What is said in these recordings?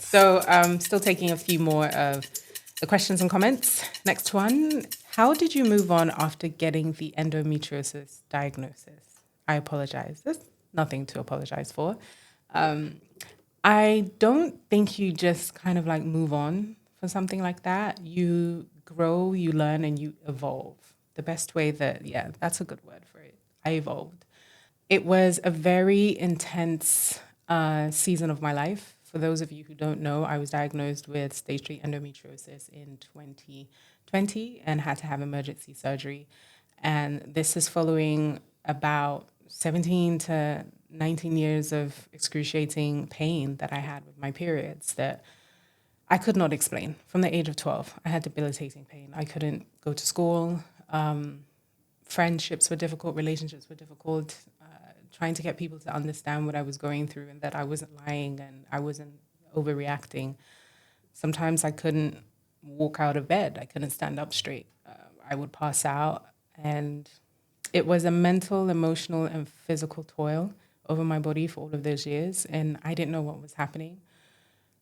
So still taking a few more of the questions and comments. Next one. How did you move on after getting the endometriosis diagnosis? I apologize. There's nothing to apologize for. I don't think you just kind of like move on for something like that. You grow, you learn, and you evolve. The best way that, yeah, that's a good word for it. I evolved. It was a very intense season of my life. For those of you who don't know, I was diagnosed with stage 3 endometriosis in 2020 and had to have emergency surgery. And this is following about 17 to 19 years of excruciating pain that I had with my periods that I could not explain. From the age of 12, I had debilitating pain. I couldn't go to school. Friendships were difficult, relationships were difficult, trying to get people to understand what I was going through and that I wasn't lying and I wasn't overreacting. Sometimes I couldn't walk out of bed. I couldn't stand up straight. I would pass out. And it was a mental, emotional, and physical toil over my body for all of those years. And I didn't know what was happening.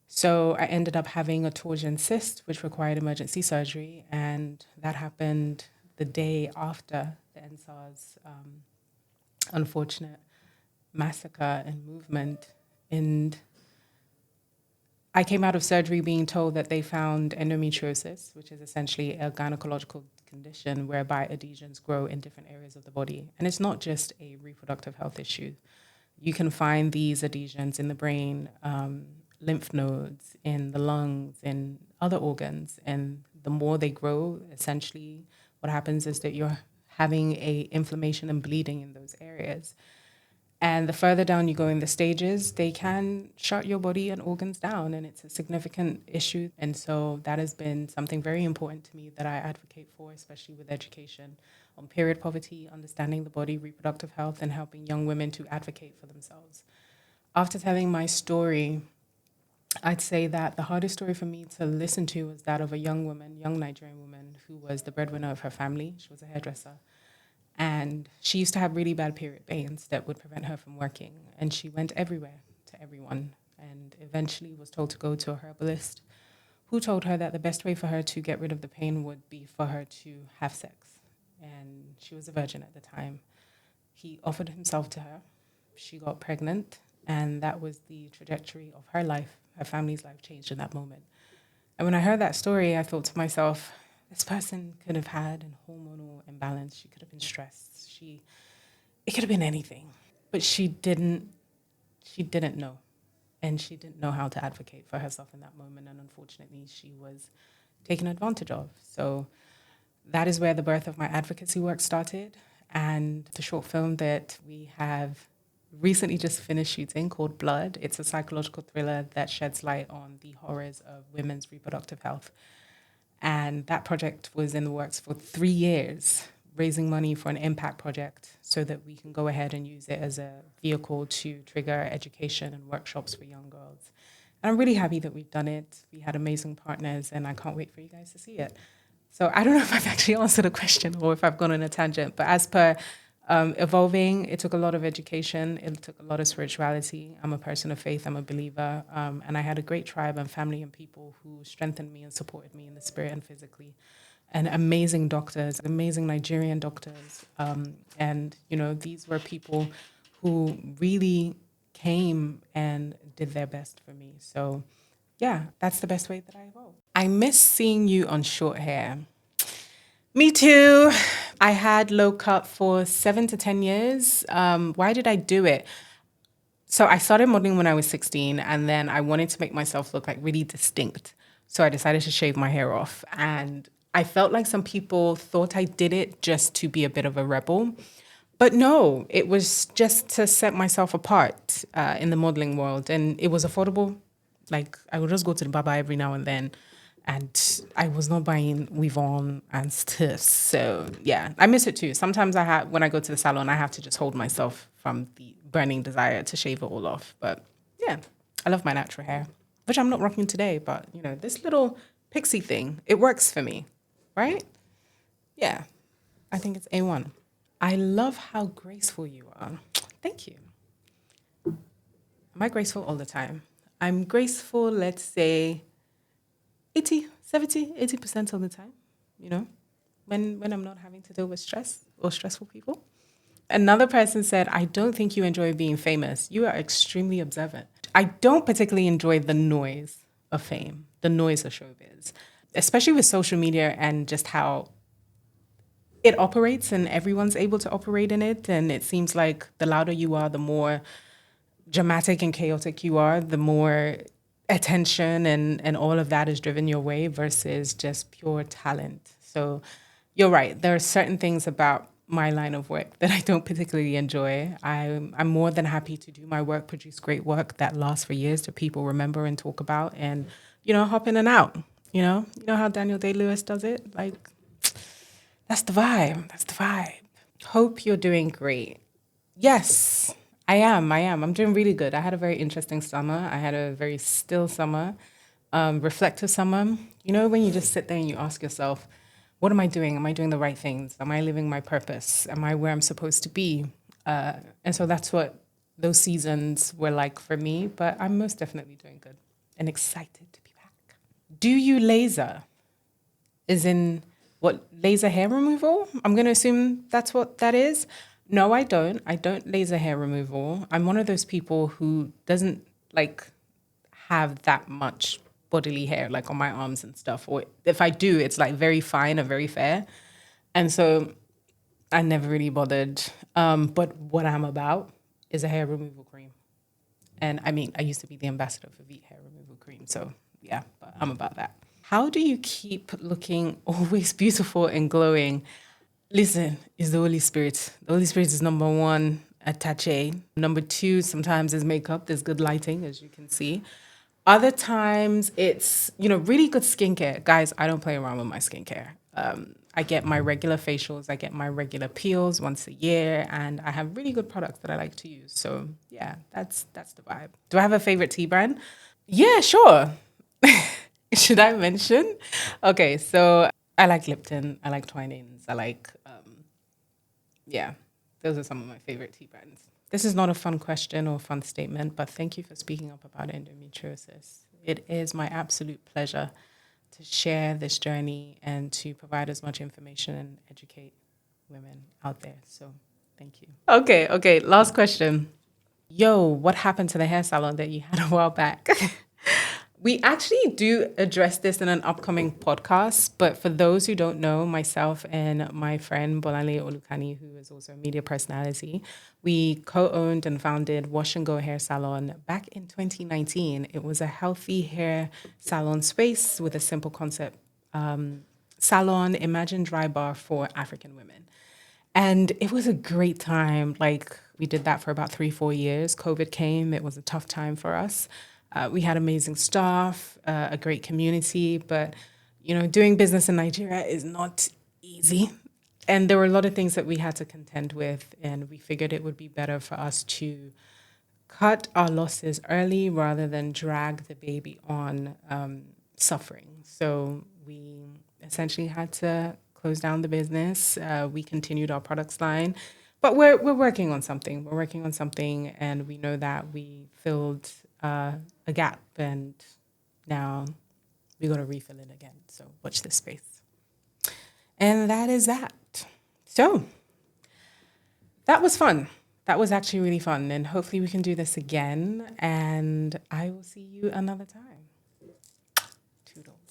So I ended up having a torsion cyst, which required emergency surgery. And that happened the day after the NSARS unfortunate massacre and movement. And I came out of surgery being told that they found endometriosis, which is essentially a gynecological condition whereby adhesions grow in different areas of the body. And it's not just a reproductive health issue. You can find these adhesions in the brain, lymph nodes, in the lungs, in other organs. And the more they grow, essentially what happens is that you're having a inflammation and bleeding in those areas. And the further down you go in the stages, they can shut your body and organs down, and it's a significant issue. And so that has been something very important to me that I advocate for, especially with education on period poverty, understanding the body, reproductive health, and helping young women to advocate for themselves. After telling my story, I'd say that the hardest story for me to listen to was that of a young woman, young Nigerian woman, who was the breadwinner of her family. She was a hairdresser. And she used to have really bad period pains that would prevent her from working. And she went everywhere to everyone and eventually was told to go to a herbalist who told her that the best way for her to get rid of the pain would be for her to have sex. And she was a virgin at the time. He offered himself to her. She got pregnant, and that was the trajectory of her life. Her family's life changed in that moment. And when I heard that story, I thought to myself, this person could have had an hormonal imbalance. She could have been stressed. It could have been anything. But she didn't know. And she didn't know how to advocate for herself in that moment. And unfortunately, she was taken advantage of. So that is where the birth of my advocacy work started. And the short film that we have recently just finished shooting called Blood. It's a psychological thriller that sheds light on the horrors of women's reproductive health. And that project was in the works for 3 years, raising money for an impact project so that we can go ahead and use it as a vehicle to trigger education and workshops for young girls. And I'm really happy that we've done it. We had amazing partners, and I can't wait for you guys to see it. So I don't know if I've actually answered a question or if I've gone on a tangent, but as per evolving, it took a lot of education. It took a lot of spirituality. I'm a person of faith. I'm a believer. And I had a great tribe and family and people who strengthened me and supported me in the spirit and physically. And amazing doctors, amazing Nigerian doctors. And, these were people who really came and did their best for me. So, yeah, that's the best way that I evolved. I miss seeing you on short hair. Me too. I had low cut for 7 to 10 years. Why did I do it? So I started modeling when I was 16, and then I wanted to make myself look like really distinct. So I decided to shave my hair off. And I felt like some people thought I did it just to be a bit of a rebel. But no, it was just to set myself apart in the modeling world. And it was affordable. Like, I would just go to the barber every now and then. And I was not buying weave on and stuff. So, yeah, I miss it too. Sometimes when I go to the salon, I have to just hold myself from the burning desire to shave it all off. But, yeah, I love my natural hair, which I'm not rocking today. But, this little pixie thing, it works for me, right? Yeah, I think it's A1. I love how graceful you are. Thank you. Am I graceful all the time? I'm graceful, let's say 80% of the time, you know, when I'm not having to deal with stress or stressful people. Another person said, I don't think you enjoy being famous. You are extremely observant. I don't particularly enjoy the noise of fame, the noise of showbiz, especially with social media and just how it operates and everyone's able to operate in it. And it seems like the louder you are, the more dramatic and chaotic you are, the more attention and all of that is driven your way versus just pure talent. So you're right. There are certain things about my line of work that I don't particularly enjoy. I'm more than happy to do my work, produce great work that lasts for years that people remember and talk about and, hop in and out. You know how Daniel Day-Lewis does it? Like, that's the vibe. That's the vibe. Hope you're doing great. Yes, I am. I am. I'm doing really good. I had a very interesting summer. I had a very still summer, reflective summer. You know, when you just sit there and you ask yourself, what am I doing? Am I doing the right things? Am I living my purpose? Am I where I'm supposed to be? And so that's what those seasons were like for me. But I'm most definitely doing good and excited to be back. Do you laser? Is in what, laser hair removal? I'm going to assume that's what that is. No, I don't. I don't laser hair removal. I'm one of those people who doesn't like have that much bodily hair like on my arms and stuff. Or if I do, it's like very fine and very fair. And so I never really bothered. But what I'm about is a hair removal cream. And I mean, I used to be the ambassador for Veet hair removal cream. So yeah, but I'm about that. How do you keep looking always beautiful and glowing? Listen, it's the Holy Spirit. The Holy Spirit is number one, attache. Number two, sometimes is makeup. There's good lighting, as you can see. Other times it's, really good skincare. Guys, I don't play around with my skincare. I get my regular facials, I get my regular peels once a year, and I have really good products that I like to use. So yeah, that's the vibe. Do I have a favorite tea brand? Yeah, sure. Should I mention? Okay, so I like Lipton, I like Twinings, I like, yeah, those are some of my favorite tea brands. This is not a fun question or fun statement, but thank you for speaking up about endometriosis. It is my absolute pleasure to share this journey and to provide as much information and educate women out there. So thank you. Okay, last question. Yo, what happened to the hair salon that you had a while back? We actually do address this in an upcoming podcast, but for those who don't know, myself and my friend Bolale Olukani, who is also a media personality, we co-owned and founded Wash and Go Hair Salon back in 2019. It was a healthy hair salon space with a simple concept salon, imagine dry bar for African women. And it was a great time. Like, we did that for about 3-4 years. COVID came. It was a tough time for us. We had amazing staff, a great community, but, doing business in Nigeria is not easy. And there were a lot of things that we had to contend with, and we figured it would be better for us to cut our losses early rather than drag the baby on suffering. So we essentially had to close down the business. We continued our products line, but we're working on something. We're working on something, and we know that we filled a gap, and now we got to refill it again. So watch this space. And that is that. So that was fun. That was actually really fun, and hopefully we can do this again. And I will see you another time. Toodles.